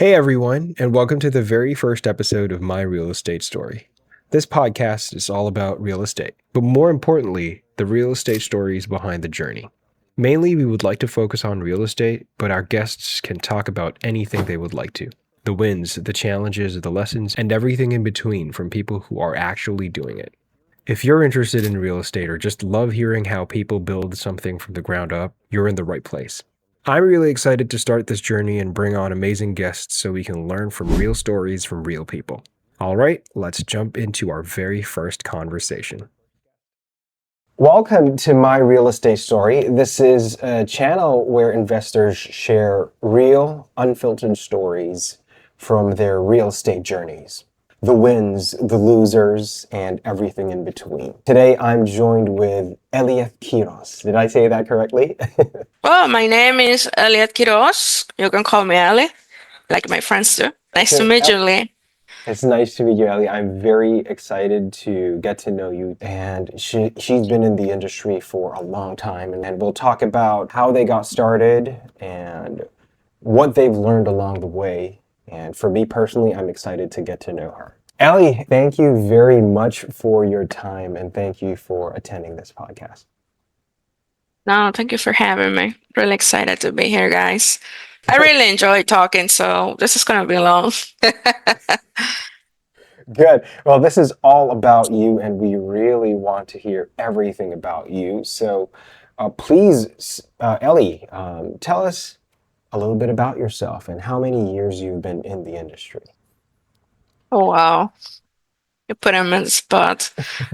Hey everyone, and welcome to the very first episode of My Real Estate Story. This podcast is all about real estate, but more importantly, the real estate stories behind the journey. Mainly, we would like to focus on real estate, but our guests can talk about anything they would like to. The wins, the challenges, the lessons, and everything in between from people who are actually doing it. If you're interested in real estate or just love hearing how people build something from the ground up, you're in the right place. I'm really excited to start this journey and bring on amazing guests so we can learn from real stories from real people. All right, let's jump into our very first conversation. Welcome to My Real Estate Story. This is a channel where investors share real, unfiltered stories from their real estate journeys. The wins, the losers, and everything in between. Today, I'm joined with Elieth Quiroz. Did I say that correctly? Well, my name is Elieth Quiroz. You can call me Ali, like my friends do. Nice to Okay, meet you, Lee. it's nice to meet you, Ellie. I'm very excited to get to know you. And she's been in the industry for a long time. And then we'll talk about how they got started and what they've learned along the way. And for me personally, I'm excited to get to know her. Ellie, thank you very much for your time and thank you for attending this podcast. No, thank you for having me. Really excited to be here, guys. I really enjoy talking, so this is gonna be long. Good. Well, this is all about you, and we really want to hear everything about you. So please, Ellie, tell us a little bit about yourself and how many years you've been in the industry. Oh, wow. You put him in the spot.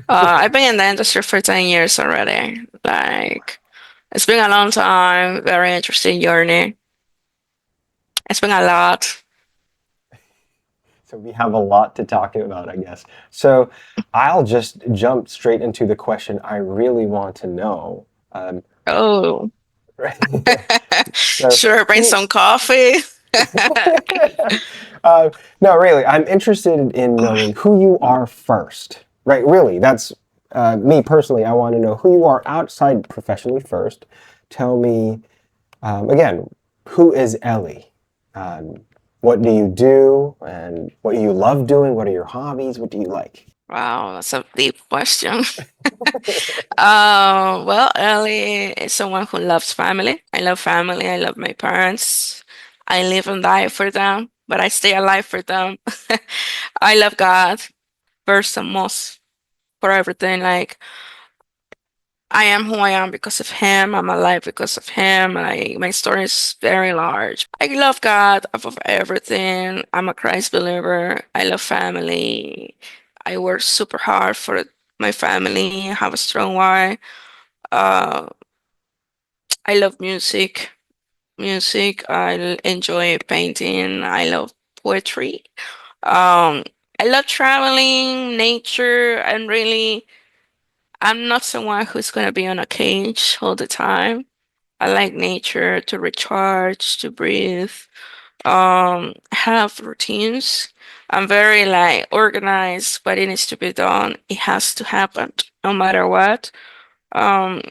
I've been in the industry for 10 years already. It's been a long time, very interesting journey. It's been a lot. So we have a lot to talk about, I guess. So I'll just jump straight into the question I really want to know. Oh, So sure, bring who? some coffee. uh, no, really, I'm interested in knowing who you are first. Right? Really, that's me personally. I want to know who you are outside professionally first. Tell me again, who is Ellie? Um, what do you do, and what you love doing? What are your hobbies? What do you like? Wow, that's a deep question. Well, Ellie is someone who loves family. I love family. I love my parents. I live and die for them, but I stay alive for them. I love God first and most for everything. Like I am who I am because of Him. I'm alive because of Him. My story is very large. I love God above everything. I'm a Christ believer. I love family. I work super hard for my family. I have a strong why. Uh, I love music. I enjoy painting. I love poetry. Um, I love traveling, nature, and really, I'm not someone who's gonna be on a cage all the time. I like nature to recharge, to breathe, have routines. I'm very like organized, but it needs to be done. It has to happen no matter what. Um,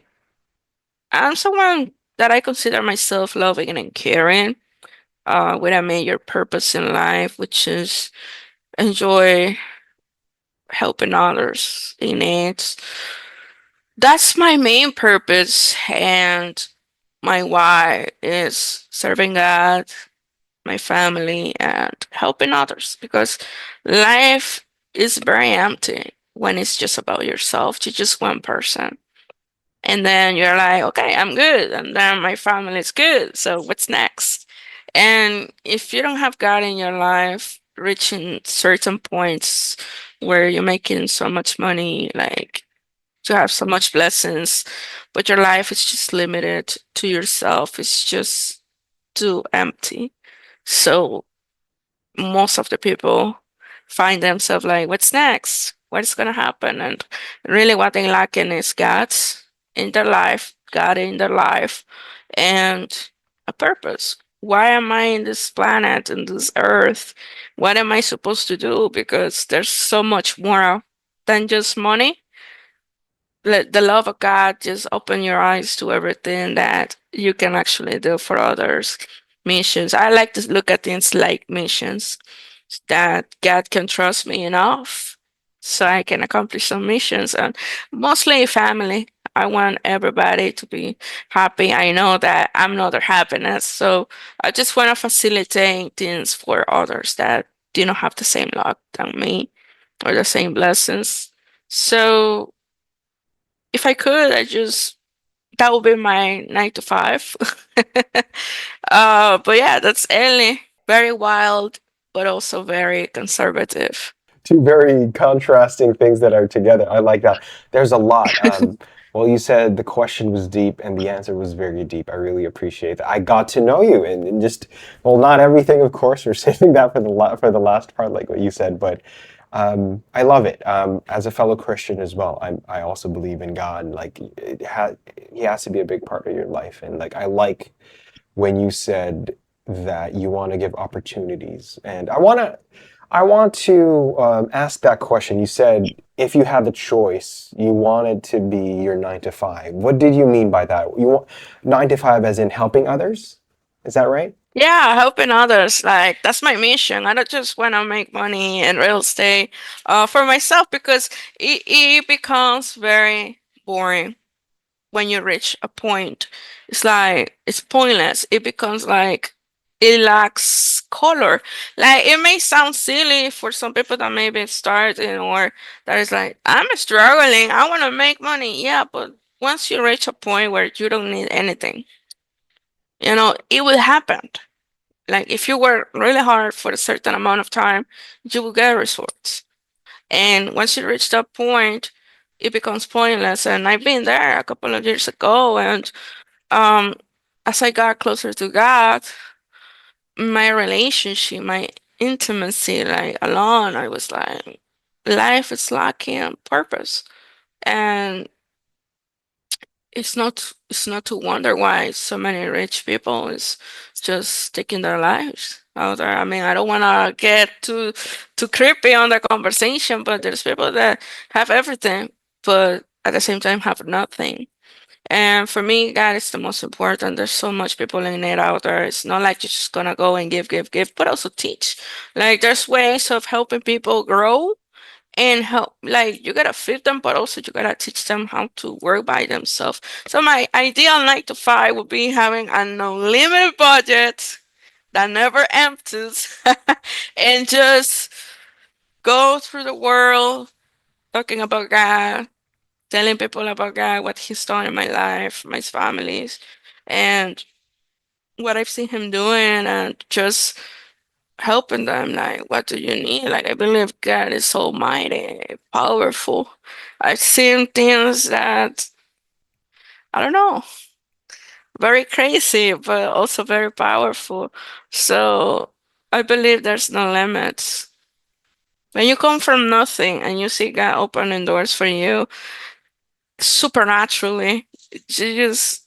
I'm someone that I consider myself loving and caring, with a major purpose in life, which is enjoy helping others in need. That's my main purpose, and my why is serving God, my family, and helping others because life is very empty when it's just about yourself, to just one person. And then you're like, okay, I'm good. And then my family is good. So what's next? And if you don't have God in your life, reaching certain points where you're making so much money, like to have so much blessings, but your life is just limited to yourself, it's just too empty. So most of the people find themselves like, what's next? What's gonna happen? And really what they're lacking is God in their life, and a purpose. Why am I in this planet, in this earth? What am I supposed to do? Because there's so much more than just money. Let the love of God just open your eyes to everything that you can actually do for others. missions. I like to look at things like missions that God can trust me enough so I can accomplish some missions and mostly family. I want everybody to be happy. I know that I'm not their happiness, so I just want to facilitate things for others that do not have the same luck than me or the same blessings. So if I could, I just that would be my 9 to 5. But yeah, that's Ellie. Very wild, but also very conservative. Two very contrasting things that are together. I like that. There's a lot. Well, you said the question was deep and the answer was very deep. I really appreciate that. I got to know you and just, well, not everything, of course. We're saving that for for the last part, like what you said, but I love it. As a fellow Christian as well, I also believe in God. Like He has to be a big part of your life, and like I like when you said that you want to give opportunities. And I want to ask that question. You said if you had the choice, you wanted to be your 9 to 5. What did you mean by that? You want 9 to 5 as in helping others? Is that right? Yeah, helping others. Like that's my mission. I don't just want to make money in real estate for myself because it becomes very boring when you reach a point. It's like it's pointless. It becomes like it lacks color. Like it may sound silly for some people that may be starting or that is like, I'm struggling, I want to make money. Yeah, but once you reach a point where you don't need anything, it will happen. Like if you work really hard for a certain amount of time, you will get results. And once you reach that point, it becomes pointless. And I've been there a couple of years ago, and um, as I got closer to God, my relationship, my intimacy, like alone, I was like, life is lacking purpose. And it's not to wonder why so many rich people is just taking their lives out there. I mean, I don't want to get too creepy on the conversation, but there's people that have everything, but at the same time have nothing. And for me, God is the most important. There's so much people in it out there. It's not like you're just gonna go and give, give, give, but also teach. Like there's ways of helping people grow and help. Like you gotta feed them, but also you gotta teach them how to work by themselves. So my ideal 9 to 5 would be having an unlimited budget that never empties, and just go through the world talking about God, telling people about God, what He's done in my life, my families, and what I've seen Him doing, and just helping them. Like, what do you need? Like, I believe God is almighty, powerful. I've seen things that, I don't know, very crazy, but also very powerful. So I believe there's no limits. When you come from nothing and you see God opening doors for you supernaturally, you just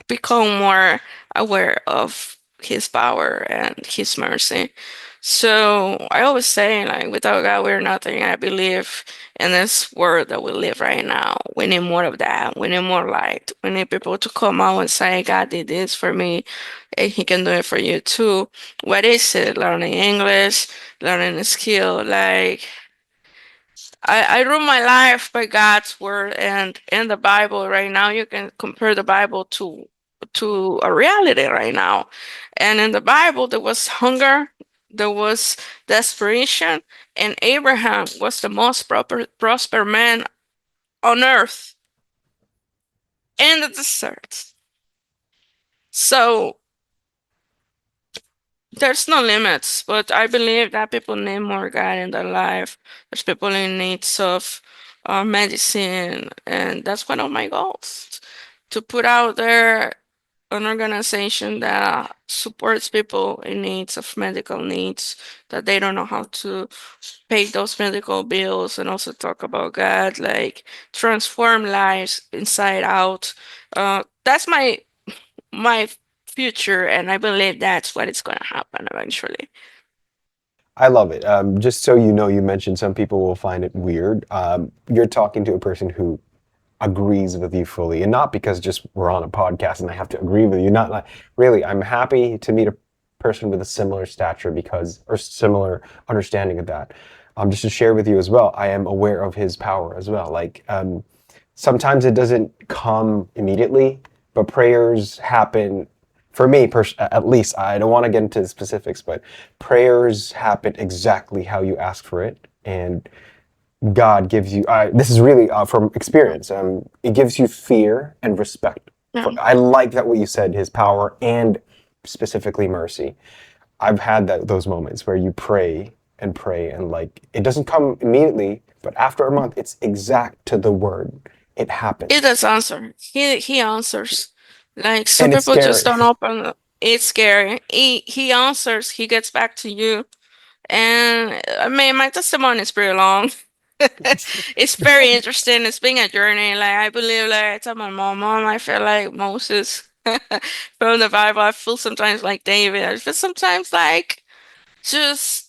become more aware of his power and his mercy. So I always say, like, without God, we're nothing. I believe in this world that we live right now. We need more of that. We need more light. We need people to come out and say, God did this for me, and He can do it for you too. What is it? Learning English, learning a skill. Like, I rule my life by God's word, and in the Bible right now you can compare the Bible to a reality right now. And in the Bible there was hunger, there was desperation, and Abraham was the most prosper man on earth in the desert. So there's no limits, but I believe that people need more God in their life. There's people in needs of medicine, and that's one of my goals, to put out there an organization that supports people in needs of medical needs, that they don't know how to pay those medical bills, and also talk about God, like transform lives inside out. That's my future, and I believe that's what is going to happen eventually. I love it. Just so you know, you mentioned some people will find it weird. You're talking to a person who agrees with you fully, and not because just we're on a podcast and I have to agree with you. Not like really. I'm happy to meet a person with a similar stature because or similar understanding of that. Just to share with you as well, I am aware of his power as well. Like sometimes it doesn't come immediately, but prayers happen for me at least. I don't want to get into specifics, but prayers happen exactly how you ask for it, and God gives you. This is really from experience. It gives you fear and respect. Yeah. I like that what you said. His power and specifically mercy. I've had those moments where you pray and like it doesn't come immediately, but after a month, it's exact to the word. It He happens, does answer. He answers. Like some and it's people just scary. don't open. It's scary. He answers. He gets back to you. And I mean, my testimony is pretty long. It's very interesting. It's been a journey. Like I believe, like I tell my mom, I feel like Moses from the Bible. I feel sometimes like David. I feel sometimes like just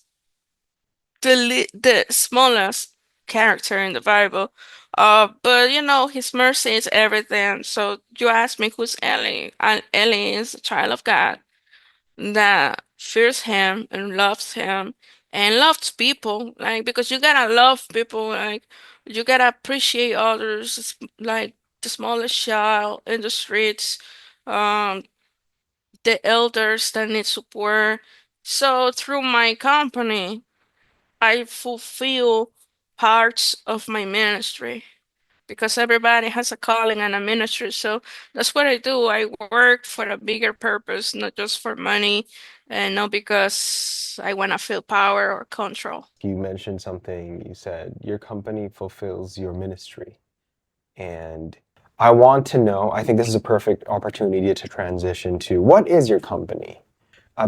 the smallest character in the Bible. But you know, his mercy is everything. So you ask me who's Ellie? Ellie is a child of God that fears him and loves him and loves people. Like because you gotta love people. Like you gotta appreciate others. Like the smallest child in the streets, um, the elders that need support. So through my company. I fulfill parts of my ministry because everybody has a calling and a ministry. So that's what I do. I work for a bigger purpose, not just for money and not because I want to feel power or control. You mentioned something. You said your company fulfills your ministry, and I want to know. I think this is a perfect opportunity to transition to what is your company?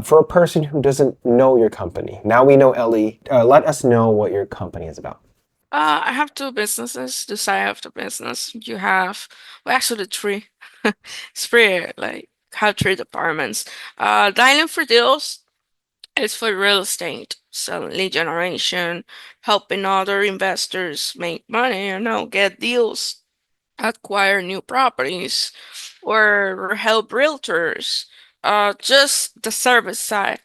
For a person who doesn't know your company, now we know Ellie. Let us know what your company is about. I have two businesses. The side of the business, you have, well, actually three. It's three, like, have three departments. Dialing for deals. It's for real estate, so lead generation, helping other investors make money, get deals, acquire new properties, or help realtors. Just the service side.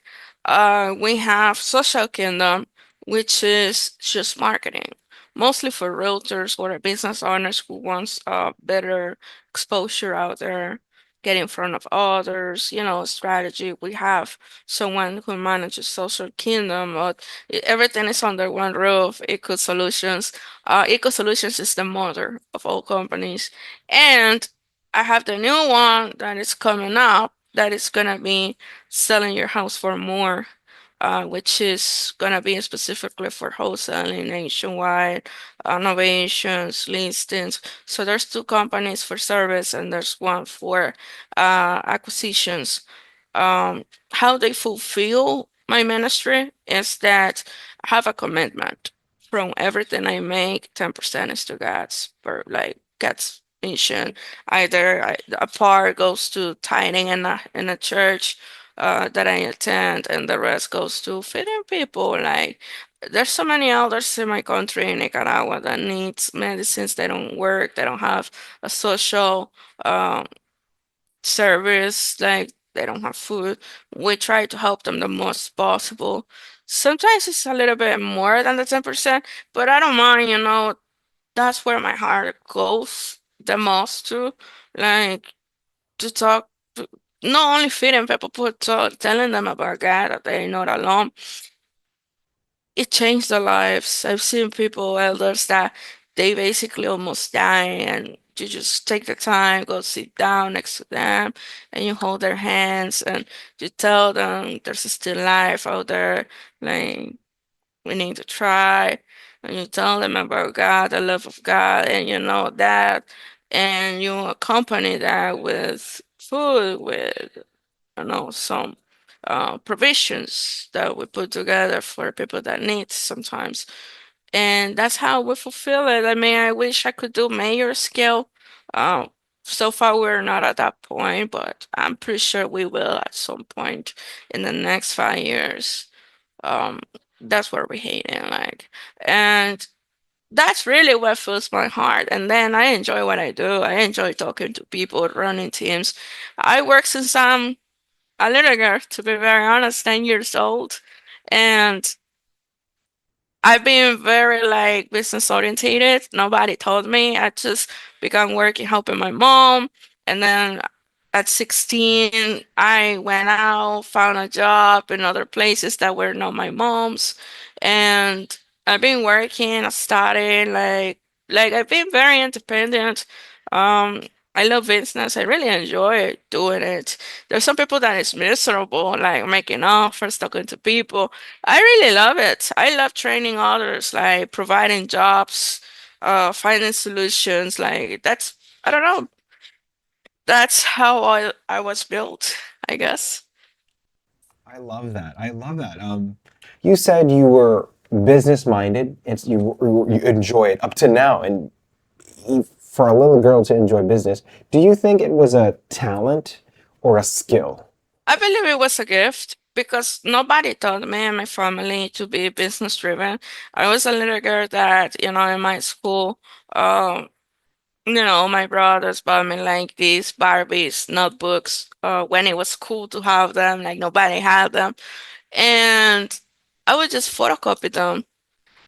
We have Social Kingdom, which is just marketing, mostly for realtors or business owners who wants better exposure out there, get in front of others, strategy. We have someone who manages Social Kingdom, but everything is under one roof. Eco Solutions. Eco Solutions is the mother of all companies. And I have the new one that is coming up that is gonna be selling your house for more, which is gonna be specifically for wholesaling nationwide, innovations, listings. So there's two companies for service and there's one for acquisitions. How they fulfill my ministry is that I have a commitment. From everything I make, 10% is to God's, for like God's mission. Either a part goes to tithing in a church that I attend, and the rest goes to feeding people. Like there's so many elders in my country, in Nicaragua, that needs medicines. They don't work. They don't have a social um, service. Like they don't have food. We try to help them the most possible. Sometimes it's a little bit more than the 10%, but I don't mind. That's where my heart goes the most to. Like to talk to, not only feeding people, but telling them about God, that they're not alone. It changed their lives. I've seen people, elders, that they basically almost die, and you just take the time, go sit down next to them, and you hold their hands, and you tell them there's still life out there. Like we need to try, and you tell them about God, the love of God, and that, and you accompany that with food, with some provisions that we put together for people that need sometimes. And that's how we fulfill it. I mean, I wish I could do mayor scale. Um, so far, we're not at that point, but I'm pretty sure we will at some point in the next 5 years. Um, that's where we're heading, like. And that's really what fills my heart. And then I enjoy what I do. I enjoy talking to people, running teams. I work since I'm a little girl, to be very honest, 10 years old. And I've been very like business orientated. Nobody told me. I just began working, helping my mom. And then at 16, I went out, found a job in other places that were not my mom's. And I've been working, I started like I've been very independent. Um, I love business. I really enjoy doing it. There's some people that is miserable, like making offers, talking to people. I really love it. I love training others, like providing jobs, finding solutions. Like that's, I don't know, that's how I was built, I guess. I love that. I love that. You said you were business minded. You enjoy it up to now, and for a little girl to enjoy business, do you think it was a talent or a skill? I believe it was a gift because nobody taught me and my family to be business driven. I was a little girl that, in my school, um, my brothers bought me like these Barbies notebooks, when it was cool to have them, like nobody had them. And I would just photocopy them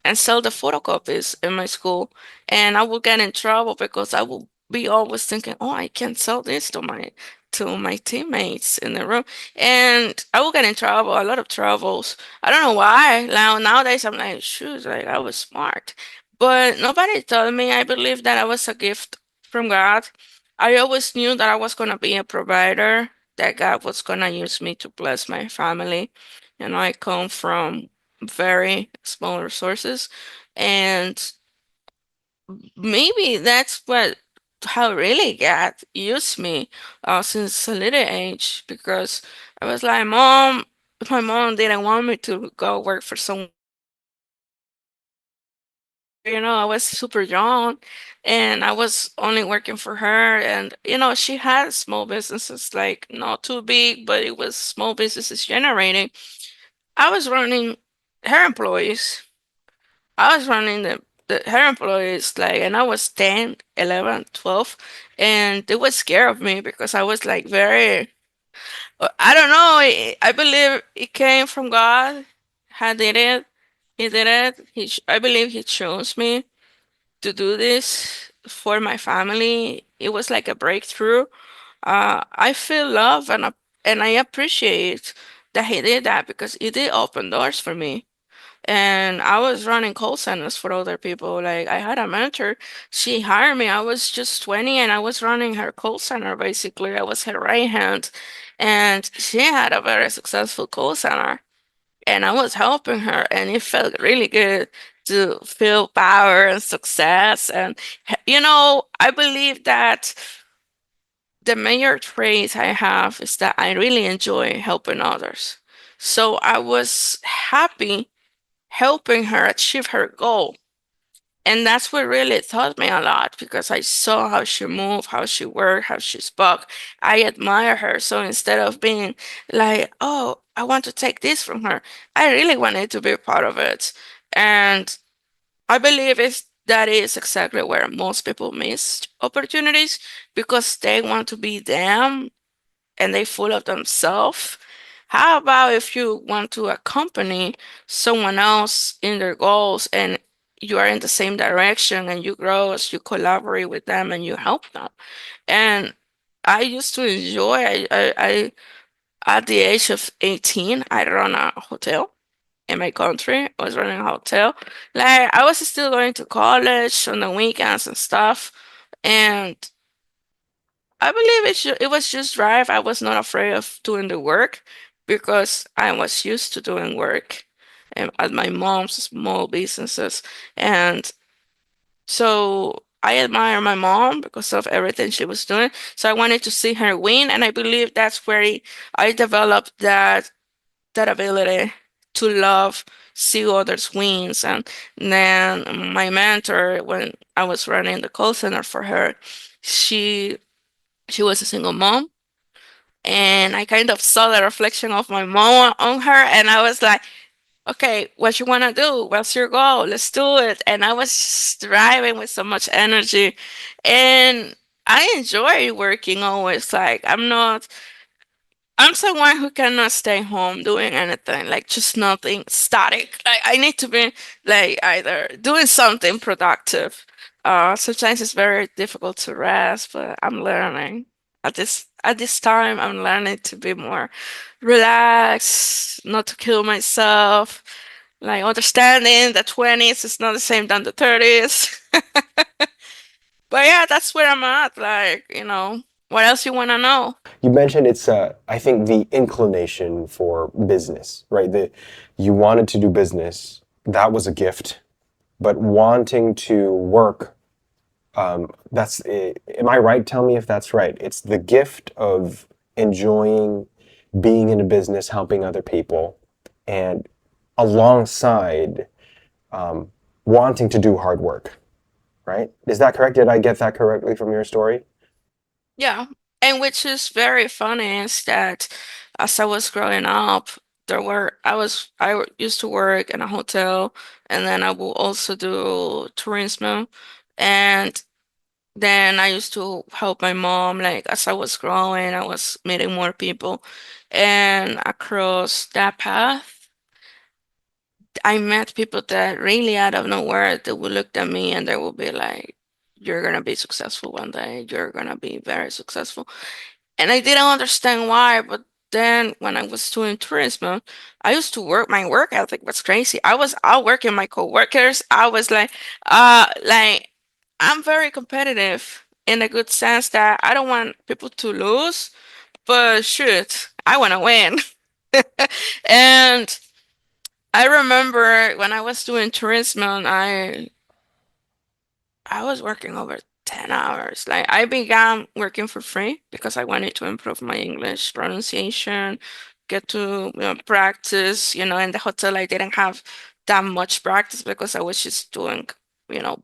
and sell the photocopies in my school. And I would get in trouble because I would be always thinking, oh, I can't sell this to my teammates in the room. And I would get in trouble, a lot of troubles. I don't know why. Now nowadays I'm like, shoot, like I was smart. But nobody told me. I believe that I was a gift from God. I always knew that I was gonna be a provider, that God was gonna use me to bless my family. I come from very small resources, and maybe that's what how really God used me, since a little age, because I was like, Mom, my mom didn't want me to go work for someone. I was super young and I was only working for her. And, she had small businesses, like not too big, but it was small businesses generating. I was running her employees. I was running her employees, like, and I was 10, 11, 12, and they were scared of me because I was like very, I don't know, I believe it came from God. I did it. He did it. I believe he chose me to do this for my family. It was like a breakthrough. I feel love and I appreciate that he did that because it did open doors for me. And I was running call centers for other people. Like I had a mentor. She hired me. I was just 20 and I was running her call center basically. I was her right hand. And she had a very successful call center. And I was helping her and it felt really good to feel power and success. And I believe that the major trait I have is that I really enjoy helping others. So I was happy helping her achieve her goal. And that's what really taught me a lot because I saw how she moved, how she worked, how she spoke. I admire her. So instead of being like, oh, I want to take this from her, I really wanted to be part of it. And I believe that is exactly where most people miss opportunities because they want to be them and they full of themselves. How about if you want to accompany someone else in their goals and you are in the same direction and you grow as you collaborate with them and you help them? And I used to enjoy, at the age of 18, I run a hotel in my country. I was running a hotel. Like I was still going to college on the weekends and stuff. And I believe it was just drive. I was not afraid of doing the work because I was used to doing work at my mom's small businesses. And so I admire my mom because of everything she was doing. So I wanted to see her win. And I believe that's where I developed that ability to love, see others wins. And then my mentor, when I was running the call center for her, she she was a single mom, and I kind of saw the reflection of my mom on her, and I was like, okay, what you want to do? What's your goal? Let's do it. And I was just driving with so much energy. And I enjoy working always. Like, I'm someone who cannot stay home doing anything, like just nothing static. Like, I need to be like either doing something productive. Sometimes it's very difficult to rest, but I'm learning. At this time, I'm learning to be more relaxed, not to kill myself. Like understanding the 20s is not the same than the 30s. But yeah, that's where I'm at. Like, what else you want to know? You mentioned it's, I think, the inclination for business, right? That you wanted to do business, that was a gift, but wanting to work, am I right? Tell me if that's right. It's the gift of enjoying being in a business, helping other people, and alongside wanting to do hard work, right? Is that correct? Did I get that correctly from your story? Yeah. And which is very funny is that as I was growing up, used to work in a hotel, and then I will also do tourism. And then I used to help my mom, like as I was growing, I was meeting more people. And across that path, I met people that really out of nowhere, they would look at me and they would be like, "You're gonna be successful one day. You're gonna be very successful." And I didn't understand why, but then when I was doing tourism, I used to work, my work ethic was crazy. I was outworking my coworkers. I was like, I'm very competitive in a good sense that I don't want people to lose, but shoot, I want to win. And I remember when I was doing tourism, I was working over 10 hours. Like, I began working for free because I wanted to improve my English pronunciation, get to, practice. In the hotel, I didn't have that much practice because I was just doing,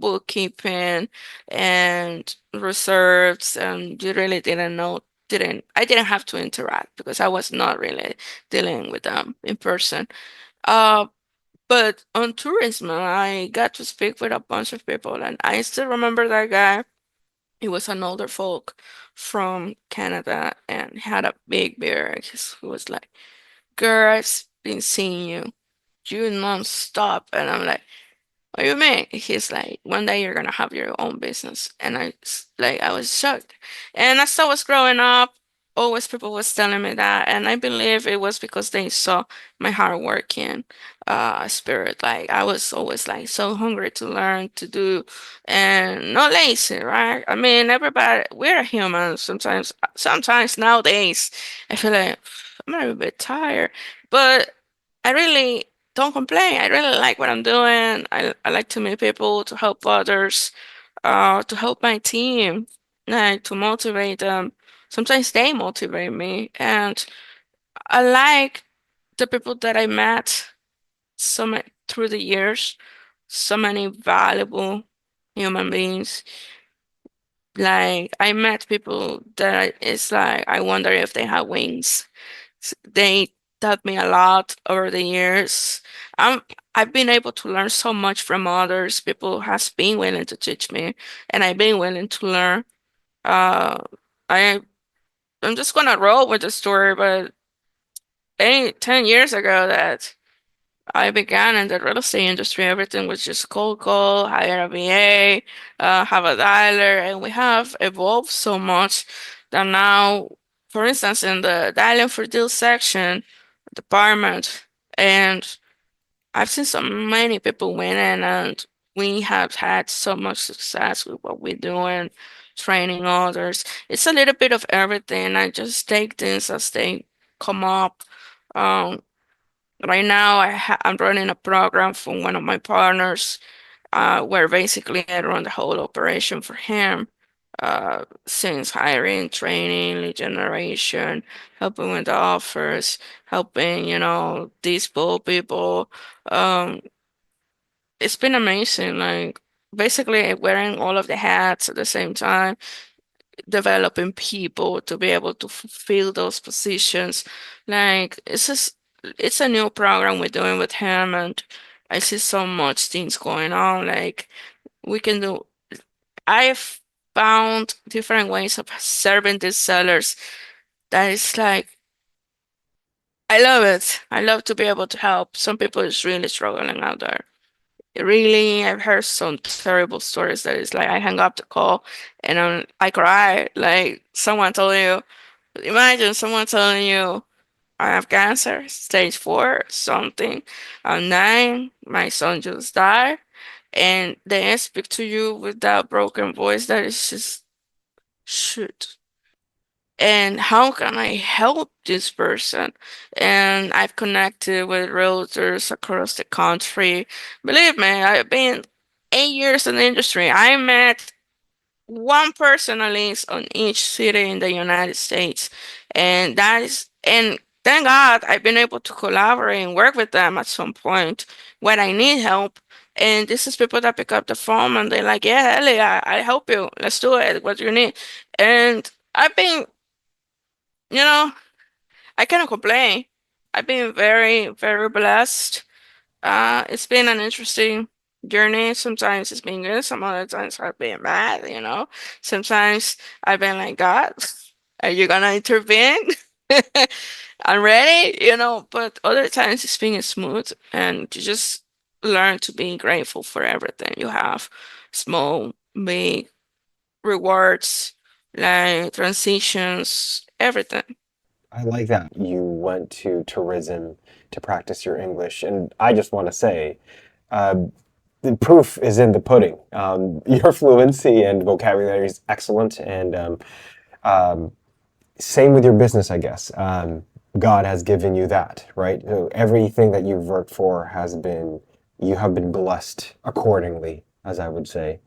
bookkeeping and reserves, and you really I didn't have to interact because I was not really dealing with them in person. Uh, but on tourism, I got to speak with a bunch of people, and I still remember that guy. He was an older folk from Canada and had a big beard. He was like, "Girl, I've been seeing you non-stop." And I'm like, "What do you mean?" He's like, "One day you're gonna have your own business." And I was shocked. And as I was growing up, always people was telling me that, and I believe it was because they saw my hard working spirit. Like, I was always like so hungry to learn to do, and not lazy, right? I mean, everybody, we're humans. Sometimes nowadays, I feel like I'm a little bit tired, but I really don't complain. I really like what I'm doing. I like to meet people, to help others, to help my team, like to motivate them. Sometimes they motivate me, and I like the people that I met through the years. So many valuable human beings. Like, I met people that it's like I wonder if they have wings. They taught me a lot over the years. I'm I've been able to learn so much from others. People has been willing to teach me, and I've been willing to learn. Uh, I I'm just gonna roll with the story, but 10 years ago that I began in the real estate industry, everything was just cold call, hire a VA, have a dialer, and we have evolved so much that now, for instance, in the dialing for deal section department, and I've seen so many people winning, and we have had so much success with what we're doing, training others. It's a little bit of everything. I just take things as they come up. Um, Right now, I'm running a program for one of my partners, where basically I run the whole operation for him, since hiring, training, lead generation, helping with the offers, helping, these poor people. Um, it's been amazing. Like, basically wearing all of the hats at the same time, developing people to be able to fulfill those positions. Like, it's just it's a new program we're doing with him, and I see so much things going on. Like we can do. I've found different ways of serving these sellers that is like I love it. I love to be able to help. Some people is really struggling out there. Really, I've heard some terrible stories that is like I hang up the call and I cry. Like someone telling you, imagine someone telling you I have cancer, stage 4, something. I'm 9, my son just died, and they speak to you with that broken voice that is just shoot. And how can I help this person? And I've connected with realtors across the country. Believe me, I've been 8 years in the industry. I met one person at least on each city in the United States. And thank God I've been able to collaborate and work with them at some point when I need help. And this is people that pick up the phone and they're like, yeah, Ellie, I help you. Let's do it. What do you need? And I've been, you know, I cannot complain. I've been very, very blessed. It's been an interesting journey. Sometimes it's been good, some other times I've been bad, you know. Sometimes I've been like, God, are you gonna intervene? I'm ready, you know, but other times it's been smooth and you just learn to be grateful for everything you have. Small, big rewards, like transitions, everything. I like that you went to tourism to practice your English. And I just want to say, uh, the proof is in the pudding. Your fluency and vocabulary is excellent. And um, same with your business, I guess. God has given you that, right? So everything that you've worked for you have been blessed accordingly, as I would say.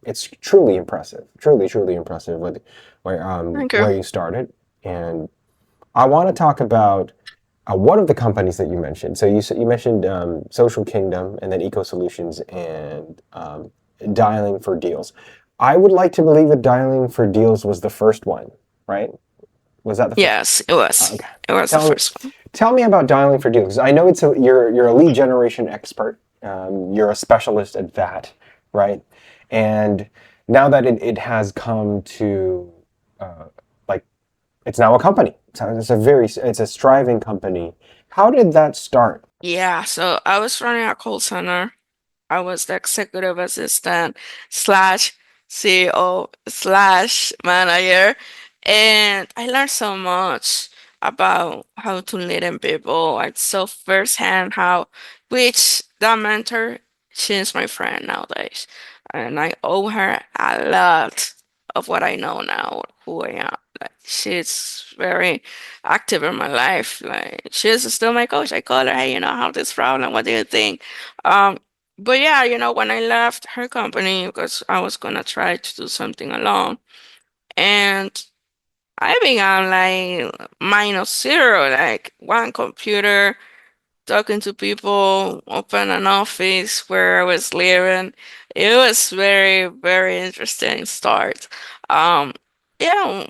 It's truly impressive, truly, truly impressive with Thank you. where you started. And I want to talk about one of the companies that you mentioned. So you mentioned Social Kingdom and then Eco Solutions and Dialing for Deals. I would like to believe that Dialing for Deals was the first one, right? Was that the first? Yes, it was. Okay. It was the Tell me, first one. tell me about Dialing for Deals. I know you're a lead generation expert. You're a specialist at that, right? And now that it has come to like it's now a company. So it's a striving company. How did that start? Yeah, so I was running a call center. I was the executive assistant slash CEO slash manager, and I learned so much about how to lead in people. I saw firsthand how, which that mentor, she's my friend nowadays, and I owe her a lot of what I know now, who I am. Like she's very active in my life. Like she's still my coach. I call her, hey, I have this problem. What do you think? Um, but yeah, when I left her company because I was gonna try to do something alone, and I began like -0, like one computer, talking to people, open an office where I was living. It was very, very interesting start. Um, yeah,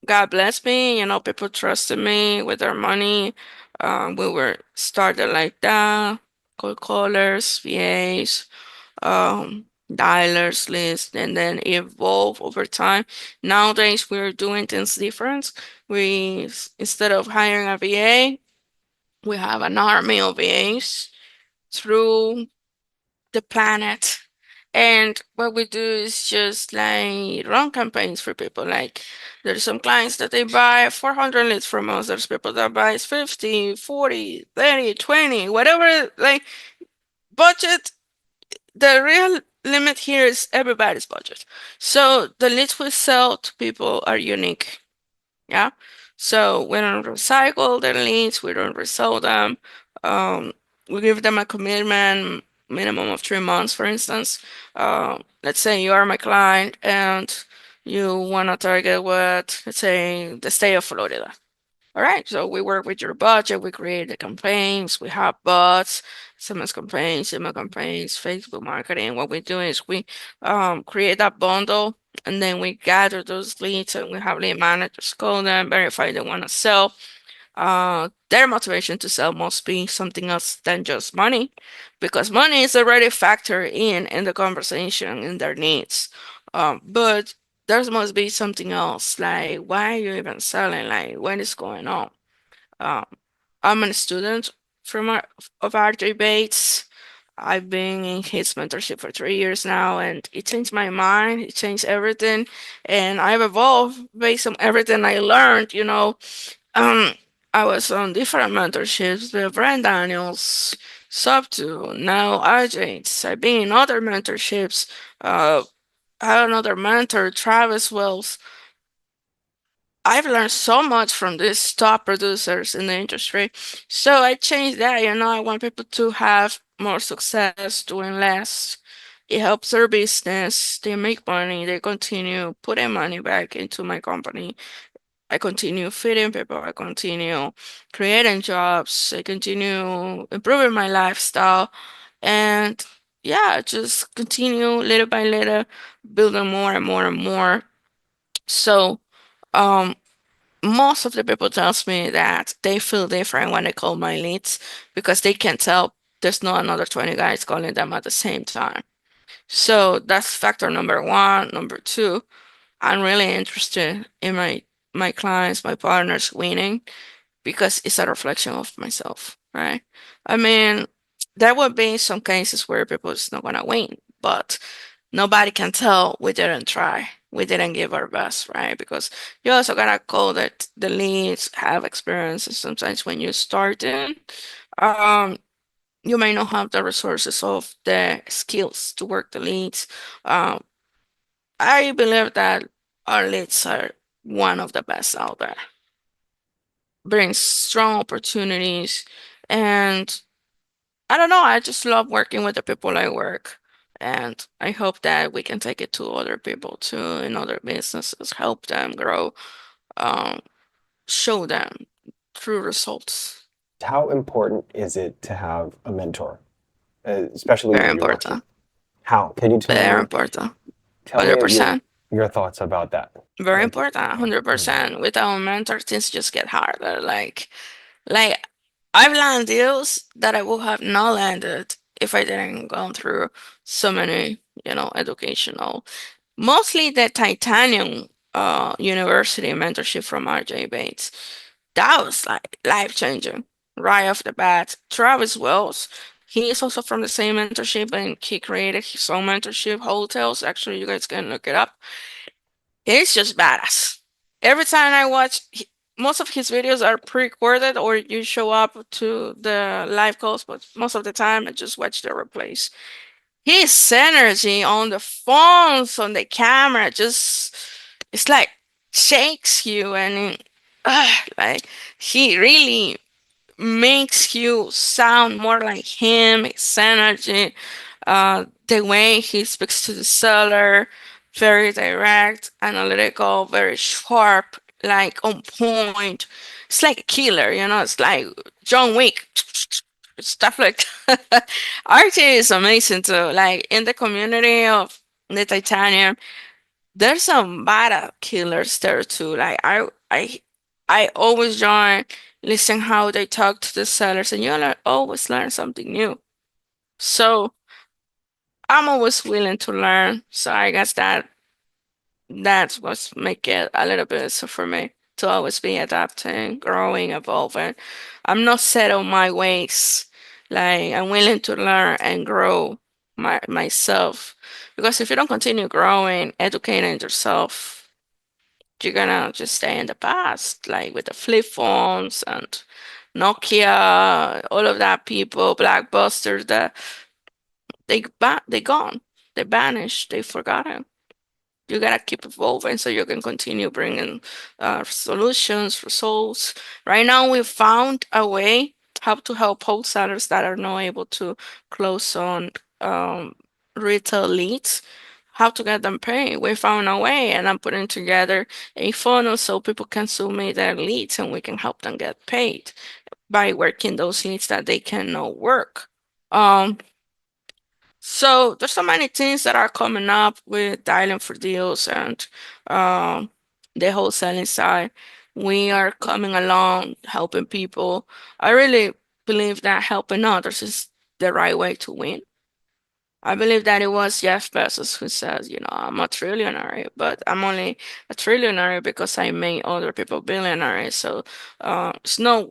God bless me, people trusted me with their money. We were started like that, cold callers, VAs, dialers list, and then evolve over time. Nowadays, we're doing things different. Instead of hiring a VA, we have an army of VAs through the planet. And what we do is just like run campaigns for people. Like there's some clients that they buy 400 leads from us. There's people that buys 50, 40, 30, 20, whatever, like budget. The real limit here is everybody's budget. So the leads we sell to people are unique. Yeah. So we don't recycle their leads, we don't resell them. Um, we give them a commitment, minimum of 3 months, for instance. Let's say you are my client and you want to target what, let's say, the state of Florida. All right, so we work with your budget, we create the campaigns, we have bots, SMS campaigns, email campaigns, Facebook marketing. What we do is we create that bundle and then we gather those leads and we have lead managers call them, verify they want to sell. their motivation to sell must be something else than just money, because money is already factored in the conversation in their needs. But there must be something else, like why are you even selling? Like what is going on? Um, I'm a student from of RJ Bates. I've been in his mentorship for 3 years now, and it changed my mind. It changed everything, and I've evolved based on everything I learned. Um, I was on different mentorships with Brand Daniels, Subto, now RJ's. I've been in other mentorships. Uh, I had another mentor, Travis Wells. I've learned so much from these top producers in the industry. So I changed that. I want people to have more success doing less. It helps their business. They make money. They continue putting money back into my company. I continue feeding people. I continue creating jobs. I continue improving my lifestyle. And yeah, just continue little by little, building more and more and more. So, um, most of the people tells me that they feel different when they call my leads because they can tell there's not another 20 guys calling them at the same time. So that's factor number one. Number two, I'm really interested in my clients, my partners winning because it's a reflection of myself, right? I mean, there will be some cases where people is not gonna win, but nobody can tell we didn't try. We didn't give our best, right? Because you also gotta call that the leads have experience, and sometimes when you start in, um, you may not have the resources of the skills to work the leads. Um, I believe that our leads are one of the best out there, brings strong opportunities, and I don't know, I just love working with the people I work. And I hope that we can take it to other people too in other businesses, help them grow, um, show them through results. How important is it to have a mentor, especially Very when you're working? important. How? Can you Very important. tell me your 100%. your thoughts about that? Very Like, important. mm, 100%. Without a mentor, things just get harder. Like I've landed deals that I would have not landed if I didn't go through so many, educational. Mostly the Titanium University mentorship from RJ Bates. That was like life changing right off the bat. Travis Wells, he is also from the same mentorship and he created his own mentorship, Hotels. Actually, you guys can look it up. He's just badass. Every time I watch, most of his videos are pre-recorded or you show up to the live calls, but most of the time I just watch the replays. His energy on the phones, on the camera, just it's like shakes you, and like he really makes you sound more like him. His energy, the way he speaks to the seller, very direct, analytical, very sharp, like on point. It's like a killer, It's like John Wick, stuff like that. RT is amazing too. Like in the community of the Titanium, there's some badass killers there too. Like I always join, listen how they talk to the sellers, and always learn something new. So I'm always willing to learn. So I guess that's what's make it a little bit so for me to always be adapting, growing, evolving. I'm not set on my ways. Like I'm willing to learn and grow myself. Because if you don't continue growing, educating yourself, you're gonna just stay in the past, like with the flip phones and Nokia, all of that people, Blackbusters that they gone, they vanished, they forgotten. You gotta keep evolving so you can continue bringing solutions, results. Right now, we found a way how to help wholesalers that are not able to close on um, retail leads, how to get them paid. We found a way, and I'm putting together a funnel so people can submit their leads and we can help them get paid by working those leads that they cannot work. Um, so there's so many things that are coming up with dialing for deals and um, the wholesaling side. We are coming along, helping people. I really believe that helping others is the right way to win. I believe that it was Jeff Bezos who says, I'm a trillionaire, but I'm only a trillionaire because I made other people billionaires. So it's not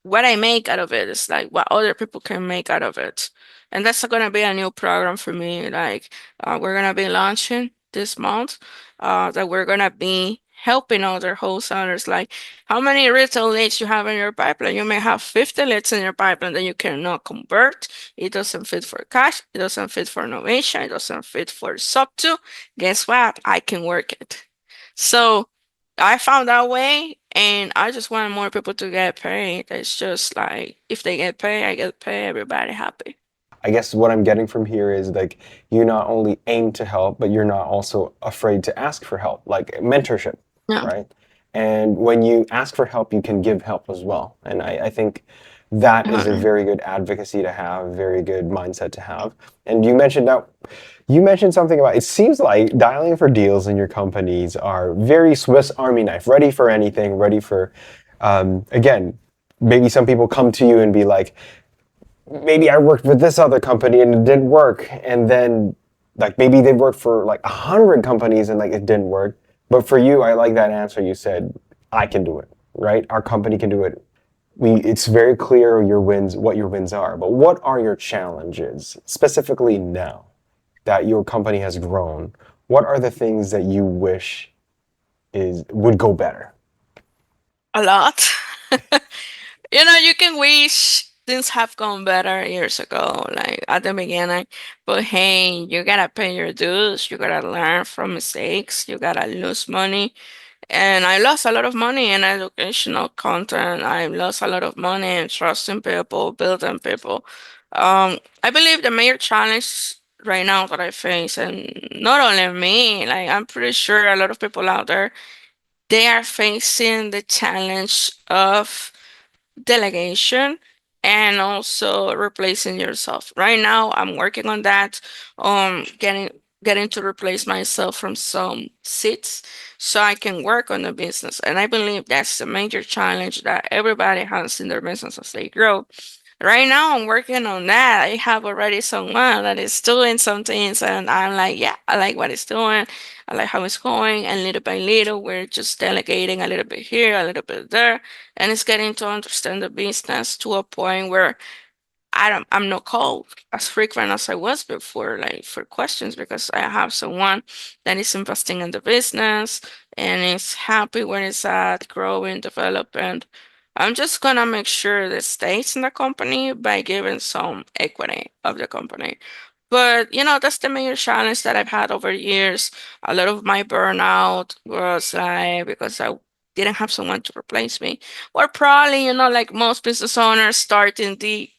what I make out of it, it's like what other people can make out of it. And that's gonna be a new program for me. Like we're gonna be launching this month, that we're gonna be helping other wholesalers. Like how many retail leads you have in your pipeline? You may have 50 leads in your pipeline that you cannot convert. It doesn't fit for cash. It doesn't fit for innovation. It doesn't fit for sub to. Guess what? I can work it. So I found that way, and I just want more people to get paid. It's just like if they get paid, I get paid. Everybody happy. I guess what I'm getting from here is like you not only aim to help, but you're not also afraid to ask for help, like mentorship, Yeah. right? And when you ask for help, you can give help as well. And I think that is a Uh, very good advocacy to have, very good mindset to have. And you mentioned something about it seems like dialing for deals in your companies are very Swiss Army knife, ready for anything, ready for again, maybe some people come to you and be like, maybe I worked with this other company and it didn't work. And then like maybe they worked for like 100 companies and like it didn't work. But for you, I like that answer. You said, I can do it, right? Our company can do it. It's very clear what your wins are, but what are your challenges specifically now that your company has grown? What are the things that you wish would go better? a lot. You can wish things have gone better years ago, like at the beginning. But hey, you gotta pay your dues. You gotta learn from mistakes. You gotta lose money. And I lost a lot of money in educational content. I lost a lot of money in trusting people, building people. I believe the major challenge right now that I face, and not only me, like I'm pretty sure a lot of people out there, they are facing the challenge of delegation and also replacing yourself. Right now, I'm working on that, getting to replace myself from some seats so I can work on the business. And I believe that's the major challenge that everybody has in their business as they grow. Right now, I'm working on that. I have already someone that is doing some things, and I'm like, yeah, I like what it's doing. I like how it's going. And little by little, we're just delegating a little bit here, a little bit there, and it's getting to understand the business to a point where I'm not called as frequent as I was before, like for questions, because I have someone that is investing in the business and is happy where it's at, growing, developing. I'm just gonna make sure it stays in the company by giving some equity of the company. But that's the major challenge that I've had over years. A lot of my burnout was like because I didn't have someone to replace me. Or probably, like most business owners starting the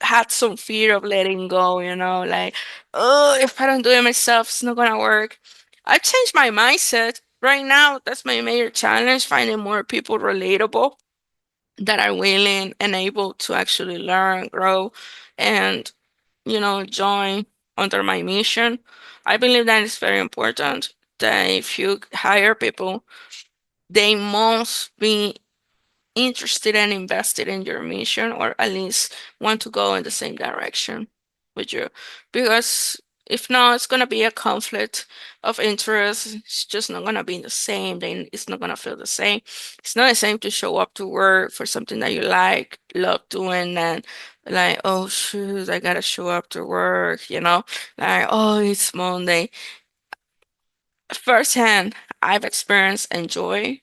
had some fear of letting go, like, oh, if I don't do it myself, it's not gonna work. I changed my mindset. Right now, that's my major challenge, finding more people relatable that are willing and able to actually learn, grow, and, join under my mission. I believe that is very important that if you hire people, they must be interested and invested in your mission, or at least want to go in the same direction with you. Because if not, it's gonna be a conflict of interest. It's just not gonna be the same. Then it's not gonna feel the same. It's not the same to show up to work for something that you like, love doing, and like, oh shoot, I gotta show up to work, like, oh, it's Monday. Firsthand, I've experienced enjoying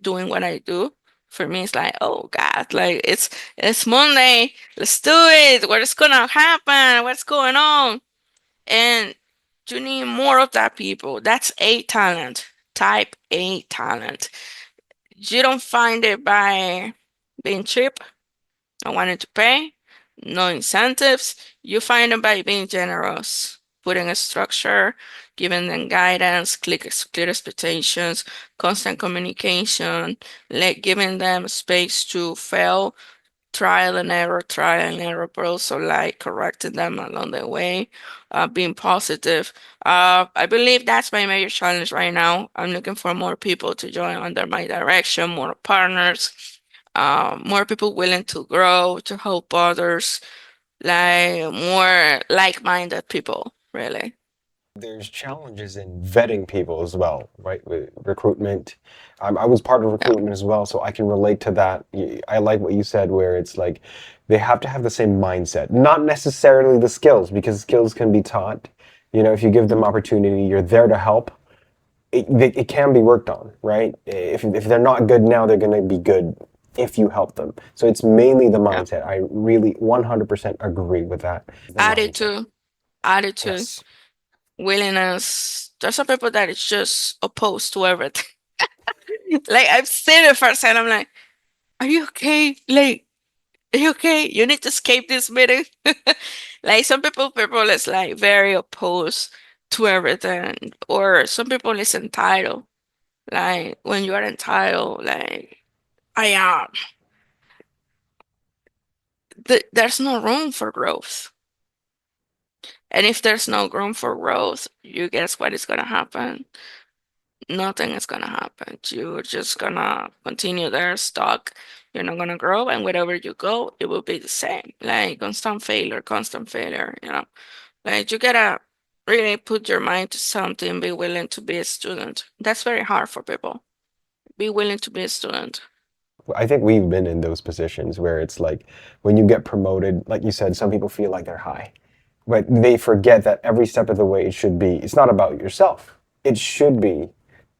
doing what I do. For me, it's like, oh God, like it's Monday. Let's do it. What's gonna happen? What's going on? And you need more of that people. That's A talent. Type A talent. You don't find it by being cheap. I wanted to pay, no incentives. You find them by being generous, putting a structure, giving them guidance, clear expectations, constant communication, giving them space to fail, trial and error, but also like correcting them along the way, being positive. I believe that's my major challenge right now. I'm looking for more people to join under my direction, more partners, more people willing to grow, to help others, like more like-minded people, really. There's challenges in vetting people as well, right? With recruitment. I was part of Yeah, recruitment as well, so I can relate to that. I like what you said, where it's like they have to have the same mindset, not necessarily the skills, because skills can be taught. You know, if you give them opportunity, you're there to help. It can be worked on, right? If they're not good now, they're going to be good if you help them. So it's mainly the yeah. mindset. I really 100% agree with that. The mindset. Attitude, attitude, Yes. willingness. There's some people that is just opposed to everything. Like I've seen it first, and I'm like, "Are you okay? Like, are you okay? You need to escape this meeting." Like some people is like very opposed to everything, or some people is entitled. Like when you are entitled, like I am, there's no room for growth. And if there's no room for growth, you guess what is gonna happen? Nothing is gonna happen. You're just gonna continue there stuck. You're not gonna grow, and wherever you go, it will be the same. Like constant failure, you know. Like you gotta really put your mind to something, be willing to be a student. That's very hard for people. Be willing to be a student. I think we've been in those positions where it's like when you get promoted, like you said, some people feel like they're high, but they forget that every step of the way it should be. It's not about yourself. It should be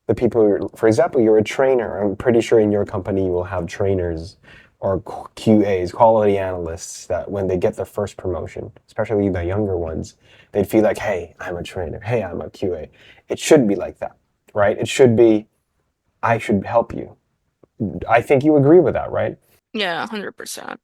the people. For example, you're a trainer. I'm pretty sure in your company you will have trainers or QAs, quality analysts, that when they get their first promotion, especially the younger ones, they'd feel like, hey, I'm a trainer. Hey, I'm a QA. It should be like that, right? It should be, I should help you. I think you agree with that, right? Yeah, 100%.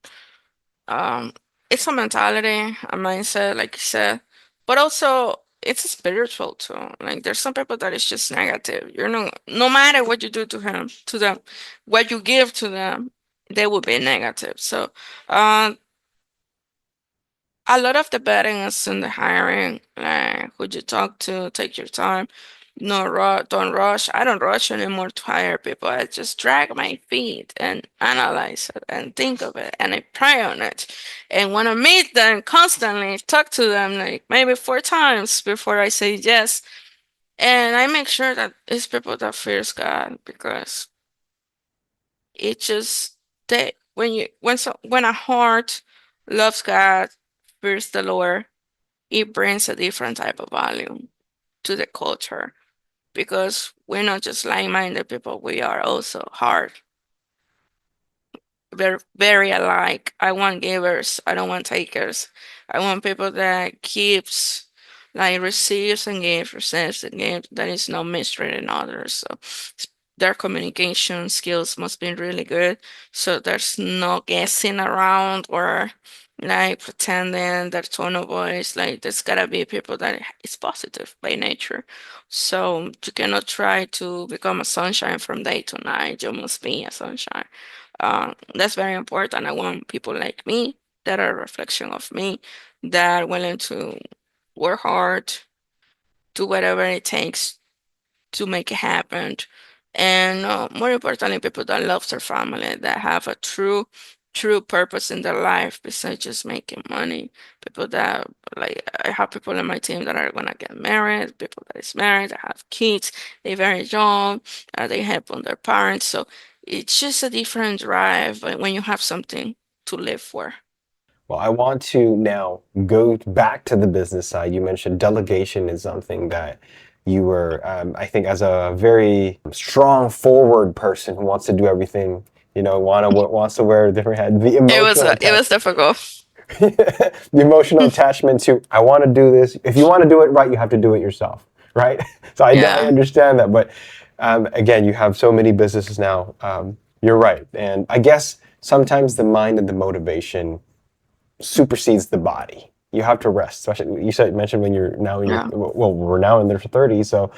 Um, it's a mentality, a mindset, like you said, but also it's a spiritual too. Like there's some people that is just negative. You're no matter what you do to them, what you give to them, they will be negative. So, uh, a lot of the betting is in the hiring. Like who you talk to, take your time. No rush, don't rush. I don't rush anymore to hire people. I just drag my feet and analyze it and think of it and I pray on it. And when I meet them constantly, talk to them like maybe 4 times before I say yes. And I make sure that it's people that fears God because it just they when a heart loves God, fears the Lord, it brings a different type of value to the culture because we're not just like-minded people, we are also hard, very alike. I want givers, I don't want takers. I want people that keeps like receives and gives, receives and gives, that is not mistreating others. So their communication skills must be really good. So there's no guessing around or like pretending their tone of voice. Like there's gotta be people that is positive by nature. So you cannot try to become a sunshine from day to night. You must be a sunshine. That's very important. I want people like me that are a reflection of me, that are willing to work hard, do whatever it takes to make it happen. And more importantly, people that love their family, that have a true purpose in their life besides just making money. People that like I have people in my team that are gonna get married, people that is married, that have kids, they're very young, they help on their parents. So it's just a different drive when you have something to live for. Well, I want to now go back to the business side. You mentioned delegation is something that you were, I think, as a very strong forward person who wants to do everything, wants to wear a different hat. The emotional It attach, was difficult. the emotional attachment to, I want to do this. If you want to do it right, you have to do it yourself, right? So I Yeah, understand that, but again, you have so many businesses now. You're right, and I guess sometimes the mind and the motivation supersedes the body. You have to rest. Especially mentioned when you're now in your, yeah. well, we're now in their 30s, so